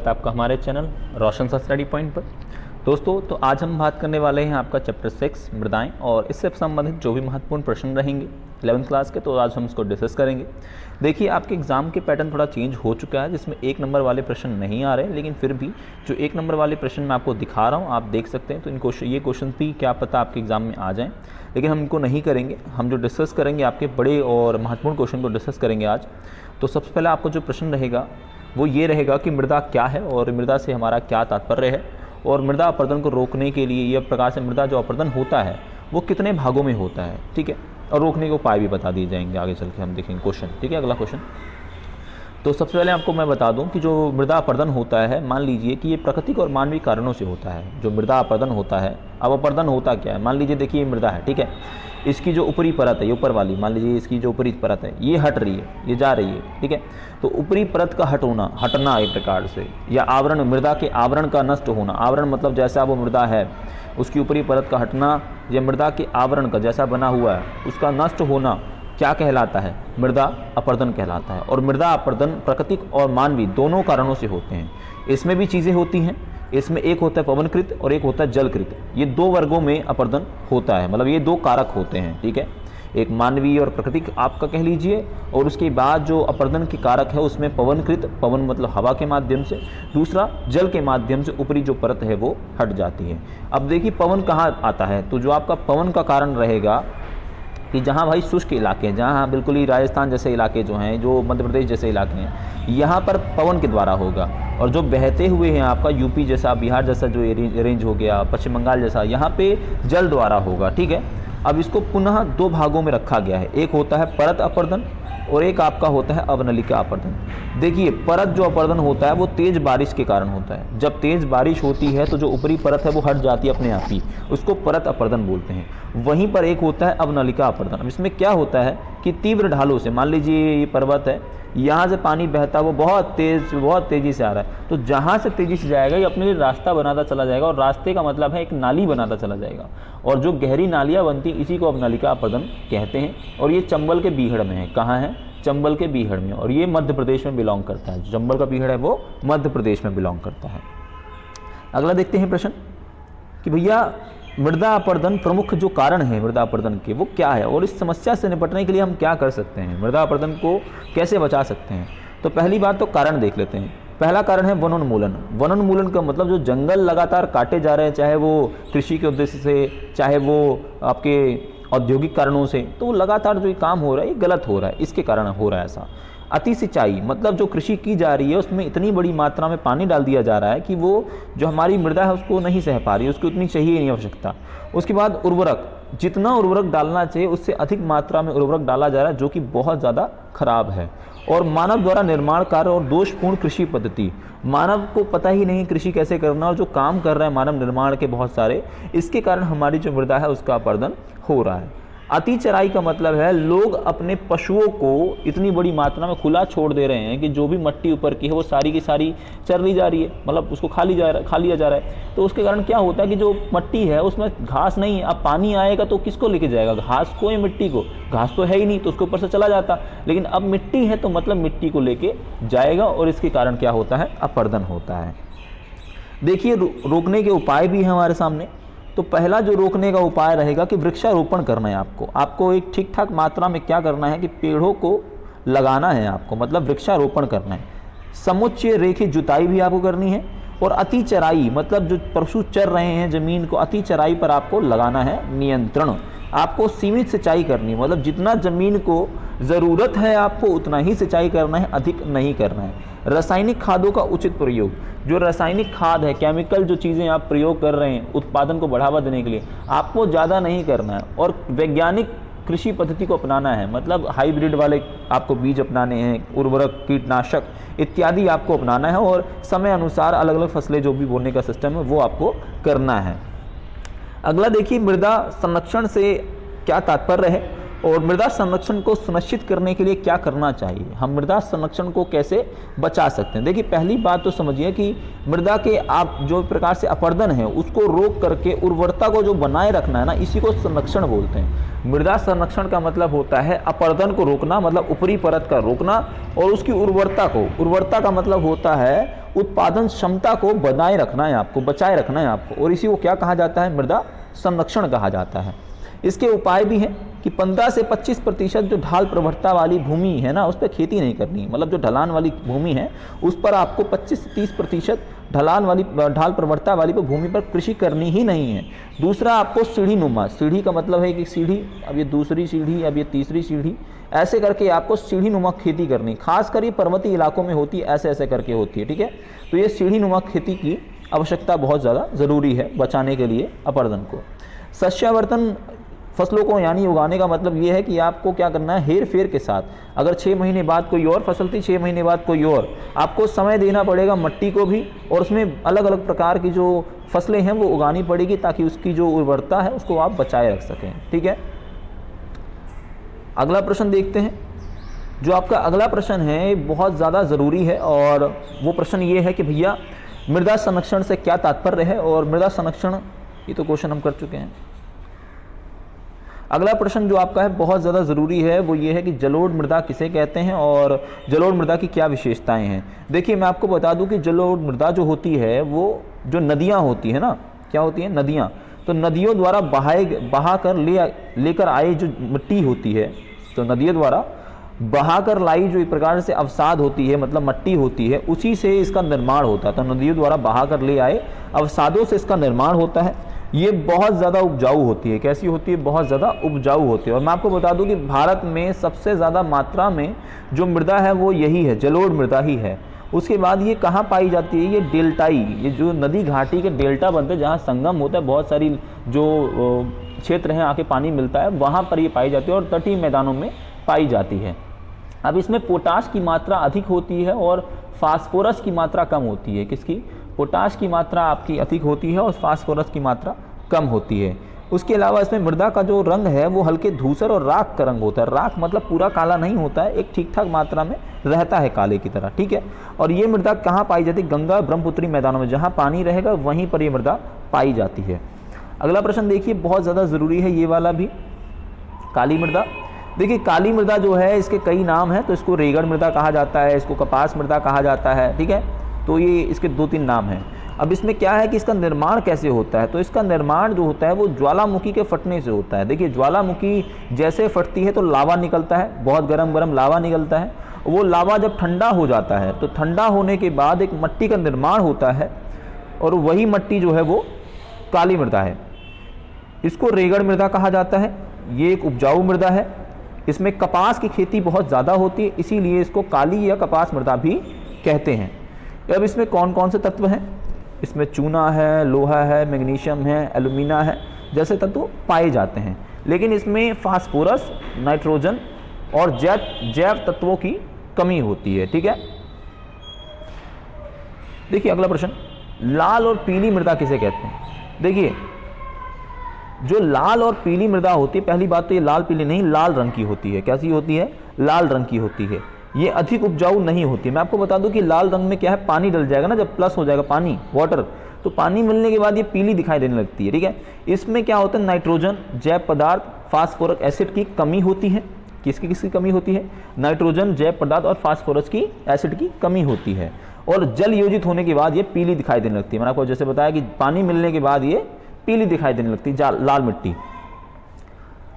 है आपका हमारे चैनल रोशन सा स्टडी पॉइंट पर। दोस्तों तो आज हम बात करने वाले हैं आपका चैप्टर 6 मृदाएं, और इससे संबंधित जो भी महत्वपूर्ण प्रश्न रहेंगे 11th क्लास के, तो आज हम इसको डिस्कस करेंगे। देखिए आपके एग्जाम के पैटर्न थोड़ा चेंज हो चुका है, जिसमें 1 नंबर वाले प्रश्न नहीं आ रहे, लेकिन फिर भी जो 1 नंबर वाले प्रश्न मैं आपको दिखा रहा हूँ आप देख सकते हैं। तो ये क्वेश्चन भी क्या पता आपके एग्जाम में आ जाएँ, लेकिन हम इनको नहीं करेंगे। हम जो डिस्कस करेंगे आपके बड़े और महत्वपूर्ण क्वेश्चन को डिस्कस करेंगे आज। तो सबसे पहले आपको जो प्रश्न रहेगा वो ये रहेगा कि मृदा क्या है और मृदा से हमारा क्या तात्पर्य है, और मृदा अपरदन को रोकने के लिए यह प्रकार से मृदा जो अपरदन होता है वो कितने भागों में होता है, ठीक है, और रोकने के उपाय भी बता दिए जाएंगे आगे चल के हम देखेंगे क्वेश्चन, ठीक है। अगला क्वेश्चन, तो सबसे पहले आपको मैं बता दूं कि जो मृदा अपरदन होता है, मान लीजिए कि ये प्राकृतिक और मानवीय कारणों से होता है। जो मृदा अपरदन होता है, अब अपरदन होता क्या है, मान लीजिए देखिए ये मृदा है, ठीक है, इसकी जो ऊपरी परत है, ये ऊपर वाली, मान लीजिए इसकी जो ऊपरी परत है ये हट रही है, ये जा रही है, ठीक है। तो ऊपरी परत का हटना एक प्रकार से, या आवरण, मृदा के आवरण का नष्ट होना, आवरण मतलब जैसा वो मृदा है उसकी ऊपरी परत का हटना, या मृदा के आवरण का जैसा बना हुआ है उसका नष्ट होना क्या कहलाता है, मृदा अपरदन कहलाता है। और मृदा अपरदन प्राकृतिक और मानवीय दोनों कारणों से होते हैं। इसमें भी चीज़ें होती हैं, इसमें एक होता है पवनकृत और एक होता है जलकृत। ये 2 वर्गों में अपरदन होता है, मतलब ये 2 कारक होते हैं, ठीक है। एक मानवीय और प्राकृतिक आपका कह लीजिए, और उसके बाद जो अपरदन के कारक है उसमें पवनकृत, पवन मतलब हवा के माध्यम से, दूसरा जल के माध्यम से ऊपरी जो परत है वो हट जाती है। अब देखिए पवन कहाँ आता है, तो जो आपका पवन का कारण रहेगा कि जहाँ भाई शुष्क इलाके हैं, जहाँ बिल्कुल ही राजस्थान जैसे इलाके जो हैं, जो मध्य प्रदेश जैसे इलाके हैं, यहाँ पर पवन के द्वारा होगा। और जो बहते हुए हैं आपका यूपी जैसा, बिहार जैसा जो रेंज हो गया, पश्चिम बंगाल जैसा, यहाँ पे जल द्वारा होगा, ठीक है। अब इसको पुनः 2 भागों में रखा गया है, एक होता है परत अपरदन और एक आपका होता है अवनलिका अपरदन। देखिए परत जो अपरदन होता है वो तेज बारिश के कारण होता है। जब तेज बारिश होती है तो जो ऊपरी परत है वो हट जाती है अपने आप ही, उसको परत अपरदन बोलते हैं। वहीं पर एक होता है अवनलिका अपरदन। अब इसमें क्या होता है कि तीव्र ढालों से, मान लीजिए ये पर्वत है, यहाँ से पानी बहता वो बहुत तेज़ी से आ रहा है, तो जहाँ से तेज़ी से जाएगा ये अपने लिए रास्ता बनाता चला जाएगा, और रास्ते का मतलब है एक नाली बनाता चला जाएगा, और जो गहरी नालियाँ बनती इसी को अवनलिका अपरदन कहते हैं। और ये चंबल के बीहड़ में है, कहाँ है, चंबल के बीहड़ में, और ये मध्य प्रदेश में बिलोंग करता है। चंबल का बीहड़ है वो मध्य प्रदेश में बिलोंग करता है। अगला देखते हैं प्रश्न कि भैया मृदा अपरदन प्रमुख जो कारण है मृदा अपरदन के वो क्या है, और इस समस्या से निपटने के लिए हम क्या कर सकते हैं, मृदा अपरदन को कैसे बचा सकते हैं। तो पहली बात तो कारण देख लेते हैं। पहला कारण है वनोन्मूलन। वनोन्मूलन का मतलब जो जंगल लगातार काटे जा रहे हैं, चाहे वो कृषि के उद्देश्य से, चाहे वो आपके औद्योगिक कारणों से, तो लगातार जो ये काम हो रहा है ये गलत हो रहा है, इसके कारण हो रहा है ऐसा। अति सिंचाई मतलब जो कृषि की जा रही है उसमें इतनी बड़ी मात्रा में पानी डाल दिया जा रहा है कि वो जो हमारी मृदा है उसको नहीं सह पा रही, उसको उतनी चाहिए नहीं आवश्यकता। उसके बाद उर्वरक, जितना उर्वरक डालना चाहिए उससे अधिक मात्रा में उर्वरक डाला जा रहा है, जो कि बहुत ज़्यादा खराब है। और मानव द्वारा निर्माण कार्य और दोषपूर्ण कृषि पद्धति, मानव को पता ही नहीं कृषि कैसे करना, और जो काम कर रहा है मानव निर्माण के बहुत सारे, इसके कारण हमारी जो मृदा है उसका अपरदन हो रहा है। अति चराई का मतलब है लोग अपने पशुओं को इतनी बड़ी मात्रा में खुला छोड़ दे रहे हैं कि जो भी मट्टी ऊपर की है वो सारी की सारी चर ली जा रही है, मतलब उसको खा लिया जा रहा है। तो उसके कारण क्या होता है कि जो मट्टी है उसमें घास नहीं है। अब पानी आएगा तो किसको लेके जाएगा, घास को या मिट्टी को, घास तो है ही नहीं तो उसके ऊपर से चला जाता, लेकिन अब मिट्टी है तो मतलब मिट्टी को लेके जाएगा, और इसके कारण क्या होता है, अपरदन होता है। देखिए रोकने के उपाय भी हैं हमारे सामने। तो पहला जो रोकने का उपाय रहेगा कि वृक्षारोपण करना है आपको एक ठीक ठाक मात्रा में क्या करना है कि पेड़ों को लगाना है आपको, मतलब वृक्षारोपण करना है। समुच्चय रेखीय जुताई भी आपको करनी है, और अति चराई मतलब जो पशु चर रहे हैं जमीन को, अति चराई पर आपको लगाना है नियंत्रण। आपको सीमित सिंचाई करनी है, मतलब जितना जमीन को ज़रूरत है आपको उतना ही सिंचाई करना है, अधिक नहीं करना है। रासायनिक खादों का उचित प्रयोग, जो रासायनिक खाद है, केमिकल जो चीज़ें आप प्रयोग कर रहे हैं उत्पादन को बढ़ावा देने के लिए, आपको ज़्यादा नहीं करना है। और वैज्ञानिक कृषि पद्धति को अपनाना है, मतलब हाइब्रिड वाले आपको बीज अपनाने हैं, उर्वरक, कीटनाशक इत्यादि आपको अपनाना है, और समय अनुसार अलग अलग फसलें जो भी बोने का सिस्टम है वो आपको करना है। अगला देखिए मृदा संरक्षण से क्या तात्पर्य है, और मृदा संरक्षण को सुनिश्चित करने के लिए क्या करना चाहिए, हम मृदा संरक्षण को कैसे बचा सकते हैं। देखिए पहली बात तो समझिए कि मृदा के आप जो प्रकार से अपरदन है उसको रोक करके उर्वरता को जो बनाए रखना है ना, इसी को संरक्षण बोलते हैं। मृदा संरक्षण का मतलब होता है अपरदन को रोकना, मतलब ऊपरी परत का रोकना, और उसकी उर्वरता का मतलब होता है उत्पादन क्षमता को बनाए रखना है आपको, बचाए रखना है आपको, और इसी को क्या कहा जाता है, मृदा संरक्षण कहा जाता है। इसके उपाय भी हैं कि 15 से 25% जो ढाल प्रवणता वाली भूमि है ना उस पर खेती नहीं करनी है, मतलब जो ढलान वाली भूमि है उस पर आपको 25 से 30% ढाल प्रवणता वाली भूमि पर कृषि करनी ही नहीं है। दूसरा, आपको सीढ़ी नुमा, सीढ़ी का मतलब है कि सीढ़ी, अब ये दूसरी सीढ़ी, अब ये तीसरी सीढ़ी, ऐसे करके आपको सीढ़ी नुमा खेती करनी, खासकर ये पर्वतीय इलाकों में होती है, ऐसे ऐसे करके होती है, ठीक है। तो ये सीढ़ी नुमा खेती की आवश्यकता बहुत ज़्यादा ज़रूरी है बचाने के लिए अपरदन को। सस्यावर्तन फसलों को यानी उगाने का मतलब ये है कि आपको क्या करना है, हेर फेर के साथ, अगर 6 महीने बाद कोई और फसल थी, 6 महीने बाद कोई और, आपको समय देना पड़ेगा मट्टी को भी, और उसमें अलग अलग प्रकार की जो फसलें हैं वो उगानी पड़ेगी ताकि उसकी जो उर्वरता है उसको आप बचाए रख सकें, ठीक है। अगला प्रश्न देखते हैं। जो आपका अगला प्रश्न है बहुत ज़्यादा ज़रूरी है, और वो प्रश्न ये है कि भैया मृदा संरक्षण से क्या तात्पर्य है, और मृदा संरक्षण, ये तो क्वेश्चन हम कर चुके हैं। अगला प्रश्न जो आपका है बहुत ज़्यादा ज़रूरी है, वो ये है कि जलोढ़ मृदा किसे कहते हैं और जलोढ़ मृदा की क्या विशेषताएं हैं। देखिए मैं आपको बता दूं कि जलोढ़ मृदा जो होती है वो जो नदियां होती है ना, क्या होती हैं, नदियां, तो नदियों द्वारा बहा कर लेकर आए जो मिट्टी होती है, तो नदियों द्वारा बहा कर लाई जो एक प्रकार से अवसाद होती है, मतलब मट्टी होती है, उसी से इसका निर्माण होता है। तो नदियों द्वारा बहा कर ले आए अवसादों से इसका निर्माण होता है। ये बहुत ज़्यादा उपजाऊ होती है। कैसी होती है, बहुत ज़्यादा उपजाऊ होती है। और मैं आपको बता दूं कि भारत में सबसे ज़्यादा मात्रा में जो मृदा है वो यही है, जलोढ़ मृदा ही है। उसके बाद ये कहाँ पाई जाती है, ये डेल्टाई, ये जो नदी घाटी के डेल्टा बनते हैं जहाँ संगम होता है, बहुत सारी जो क्षेत्र हैं आके पानी मिलता है, वहाँ पर ये पाई जाती है और तटीय मैदानों में पाई जाती है। अब इसमें पोटाश की मात्रा अधिक होती है और फास्फोरस की मात्रा कम होती है। किसकी, पोटाश की मात्रा आपकी अधिक होती है और फास्फोरस की मात्रा कम होती है। उसके अलावा इसमें मृदा का जो रंग है वो हल्के धूसर और राख का रंग होता है। राख मतलब पूरा काला नहीं होता है, एक ठीक ठाक मात्रा में रहता है काले की तरह, ठीक है। और ये मृदा कहाँ पाई जाती है, गंगा ब्रह्मपुत्री मैदानों में, जहाँ पानी रहेगा वहीं पर ये मृदा पाई जाती है। अगला प्रश्न देखिए, बहुत ज़्यादा ज़रूरी है ये वाला भी, काली मृदा। देखिए काली मृदा जो है इसके कई नाम हैं, तो इसको रेगड़ मृदा कहा जाता है, इसको कपास मृदा कहा जाता है, ठीक है। तो ये इसके 2-3 नाम हैं। अब इसमें क्या है कि इसका निर्माण कैसे होता है, तो इसका निर्माण जो होता है वो ज्वालामुखी के फटने से होता है। देखिए ज्वालामुखी जैसे फटती है तो लावा निकलता है, बहुत गरम लावा निकलता है। वो लावा जब ठंडा हो जाता है तो ठंडा होने के बाद एक मट्टी का निर्माण होता है, और वही मट्टी जो है वो काली मृदा है। इसको रेगड़ मृदा कहा जाता है। ये एक उपजाऊ मृदा है, इसमें कपास की खेती बहुत ज़्यादा होती है, इसीलिए इसको काली या कपास मृदा भी कहते हैं। अब इसमें कौन कौन से तत्व हैं, इसमें चूना है, लोहा है, मैग्नीशियम है, एल्यूमिना है, जैसे तत्व पाए जाते हैं। लेकिन इसमें फास्फोरस, नाइट्रोजन और जैव तत्वों की कमी होती है, ठीक है। देखिए अगला प्रश्न, लाल और पीली मृदा किसे कहते हैं। देखिए जो लाल और पीली मृदा होती है, पहली बात तो ये लाल पीली नहीं, लाल रंग की होती है। कैसी होती है, लाल रंग की होती है। ये अधिक उपजाऊ नहीं होती। मैं आपको बता दूं कि लाल रंग में क्या है, पानी डल जाएगा ना, जब प्लस हो जाएगा पानी, वाटर, तो पानी मिलने के बाद ये पीली दिखाई देने लगती है, ठीक है। इसमें क्या होता है, नाइट्रोजन, जैव पदार्थ, फास्फोरिक एसिड की कमी होती है। किसकी कमी होती है, नाइट्रोजन, जैव पदार्थ और फास्फोरस की एसिड की कमी होती है। और जल योजित होने के बाद ये पीली दिखाई देने लगती है। मैंने आपको जैसे बताया कि पानी मिलने के बाद ये पीली दिखाई देने लगती है, लाल मिट्टी।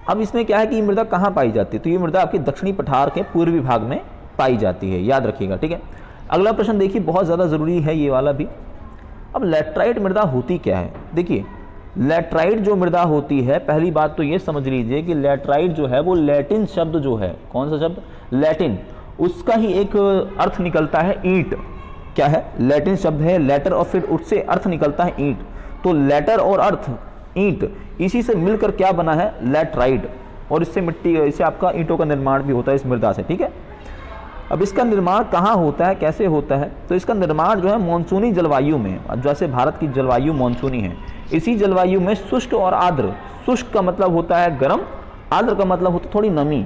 अब इसमें क्या है कि ये मृदा कहाँ पाई जाती है, तो ये मृदा आपके दक्षिणी पठार के पूर्वी भाग में पाई जाती है, याद रखिएगा, ठीक है। अगला प्रश्न देखिए, बहुत ज़्यादा ज़रूरी है ये वाला भी। अब लैटराइट मृदा होती क्या है। देखिए लैटराइट जो मृदा होती है, पहली बात तो ये समझ लीजिए कि लैटराइट जो है वो लैटिन शब्द जो है, कौन सा शब्द, लैटिन, उसका ही एक अर्थ निकलता है ईंट। क्या है, लैटिन शब्द है लैटर और फिर उससे अर्थ निकलता है ईंट। तो लैटर और अर्थ ईंट, इसी से मिलकर क्या बना है, लैटराइट। और इससे मिट्टी, इससे आपका ईंटों का निर्माण भी होता है इस मृदा से, ठीक है। अब इसका निर्माण कहाँ होता है, कैसे होता है, तो इसका निर्माण जो है मानसूनी जलवायु में, जैसे भारत की जलवायु मानसूनी है, इसी जलवायु में शुष्क और आर्द्र, शुष्क का मतलब होता है गर्म आर्द्र का मतलब होता है थोड़ी नमी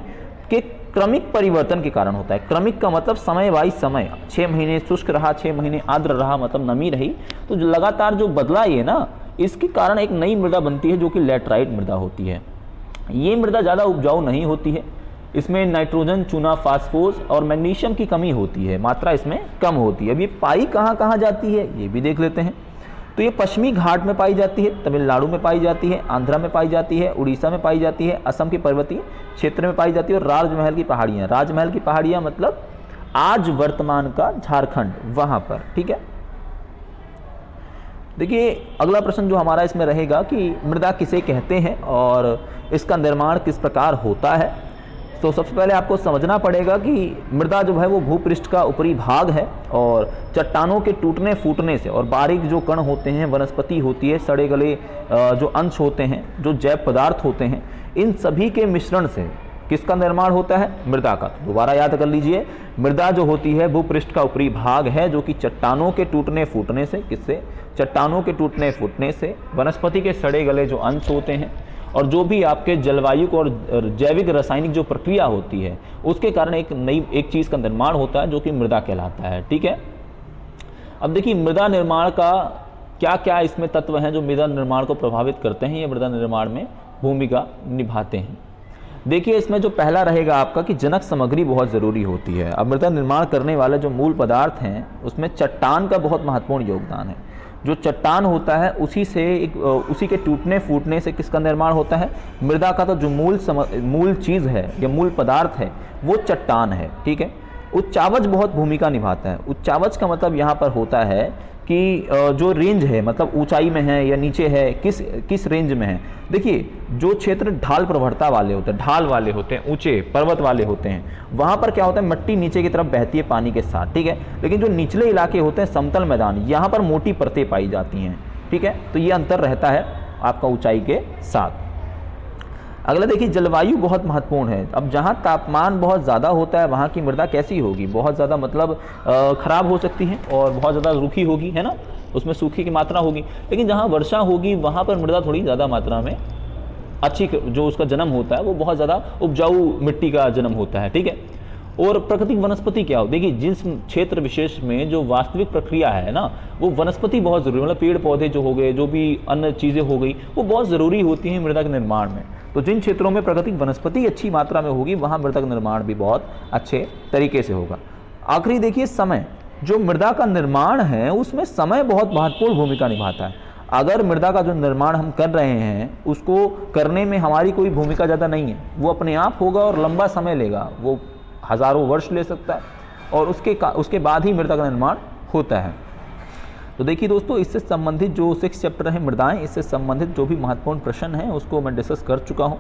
के क्रमिक परिवर्तन के कारण होता है। क्रमिक का मतलब समय वाइज समय, 6 महीने शुष्क रहा, 6 महीने आर्द्र रहा, मतलब नमी रही, तो जो लगातार जो बदला ये ना, इसके कारण एक नई मृदा बनती है जो कि लैटराइट मृदा होती है। ये मृदा ज़्यादा उपजाऊ नहीं होती है, इसमें नाइट्रोजन, चूना, फास्फोरस और मैग्नीशियम की कमी होती है, मात्रा इसमें कम होती है। अब ये पाई कहाँ कहाँ जाती है ये भी देख लेते हैं। तो ये पश्चिमी घाट में पाई जाती है, तमिलनाडु में पाई जाती है, आंध्रा में पाई जाती है, उड़ीसा में पाई जाती है, असम के पर्वतीय क्षेत्र में पाई जाती है, और राजमहल की पहाड़ियाँ, राजमहल की पहाड़ियाँ मतलब आज वर्तमान का झारखंड, वहाँ पर, ठीक है। देखिए अगला प्रश्न जो हमारा इसमें रहेगा कि मृदा किसे कहते हैं और इसका निर्माण किस प्रकार होता है। तो सबसे पहले आपको समझना पड़ेगा कि मृदा जो है वो भूपृष्ठ का ऊपरी भाग है, और चट्टानों के टूटने फूटने से और बारीक जो कण होते हैं, वनस्पति होती है, सड़े गले जो अंश होते हैं, जो जैव पदार्थ होते हैं, इन सभी के मिश्रण से किसका निर्माण होता है, मृदा का। तो दोबारा याद कर लीजिए, मृदा जो होती है भूपृष्ठ का ऊपरी भाग है, जो कि चट्टानों के टूटने फूटने से, किससे, चट्टानों के टूटने फूटने से, वनस्पति के सड़े गले जो अंश होते हैं, और जो भी आपके जलवायु को और जैविक रासायनिक जो प्रक्रिया होती है उसके कारण एक चीज़ का निर्माण होता है जो कि मृदा कहलाता है, ठीक है। अब देखिए मृदा निर्माण का क्या क्या इसमें तत्व हैं जो मृदा निर्माण को प्रभावित करते हैं, ये मृदा निर्माण में भूमिका निभाते हैं। देखिए इसमें जो पहला रहेगा आपका कि जनक सामग्री बहुत ज़रूरी होती है। अब मृदा निर्माण करने वाले जो मूल पदार्थ हैं उसमें चट्टान का बहुत महत्वपूर्ण योगदान है। जो चट्टान होता है उसी के टूटने फूटने से किसका निर्माण होता है, मृदा का। तो जो मूल चीज़ है या मूल पदार्थ है वो चट्टान है, ठीक है। उच्चावच बहुत भूमिका निभाता है। उच्चावच का मतलब यहाँ पर होता है कि जो रेंज है, मतलब ऊंचाई में है या नीचे है, किस रेंज में है। देखिए जो क्षेत्र ढाल प्रवणता वाले होते हैं, ढाल वाले होते हैं, ऊंचे पर्वत वाले होते हैं, वहाँ पर क्या होता है, मिट्टी नीचे की तरफ बहती है पानी के साथ, ठीक है। लेकिन जो निचले इलाके होते हैं, समतल मैदान, यहाँ पर मोटी परतें पाई जाती हैं, ठीक है। तो ये अंतर रहता है आपका ऊंचाई के साथ। अगला देखिए जलवायु बहुत महत्वपूर्ण है। अब जहाँ तापमान बहुत ज़्यादा होता है वहाँ की मृदा कैसी होगी, बहुत ज़्यादा मतलब ख़राब हो सकती है और बहुत ज़्यादा रूखी होगी, है ना, उसमें सूखी की मात्रा होगी। लेकिन जहाँ वर्षा होगी वहाँ पर मृदा थोड़ी ज़्यादा मात्रा में अच्छी, जो उसका जन्म होता है वो बहुत ज़्यादा उपजाऊ मिट्टी का जन्म होता है, ठीक है। और प्राकृतिक वनस्पति क्या हो, देखिए जिस क्षेत्र विशेष में जो वास्तविक प्रक्रिया है ना, वो वनस्पति बहुत ज़रूरी, मतलब पेड़ पौधे जो हो गए, जो भी अन्य चीज़ें हो गई, वो बहुत ज़रूरी होती हैं मृदा के निर्माण में। तो जिन क्षेत्रों में प्राकृतिक वनस्पति अच्छी मात्रा में होगी वहाँ मृदा का निर्माण भी बहुत अच्छे तरीके से होगा। आखिरी देखिए समय, जो मृदा का निर्माण है उसमें समय बहुत महत्वपूर्ण भूमिका निभाता है। अगर मृदा का जो निर्माण हम कर रहे हैं उसको करने में हमारी कोई भूमिका ज़्यादा नहीं है, वो अपने आप होगा और लंबा समय लेगा, वो हज़ारों वर्ष ले सकता है, और उसके बाद ही मृदा का निर्माण होता है। तो देखिए दोस्तों, इससे संबंधित जो 6 चैप्टर हैं मृदाएं, इससे संबंधित जो भी महत्वपूर्ण प्रश्न हैं उसको मैं डिस्कस कर चुका हूं।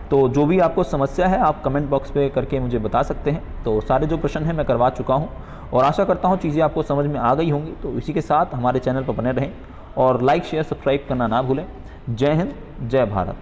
तो जो भी आपको समस्या है आप कमेंट बॉक्स पे करके मुझे बता सकते हैं। तो सारे जो प्रश्न हैं मैं करवा चुका हूं और आशा करता हूं चीज़ें आपको समझ में आ गई होंगी। तो इसी के साथ हमारे चैनल पर बने रहें और लाइक शेयर सब्सक्राइब करना ना भूलें। जय हिंद, जय भारत।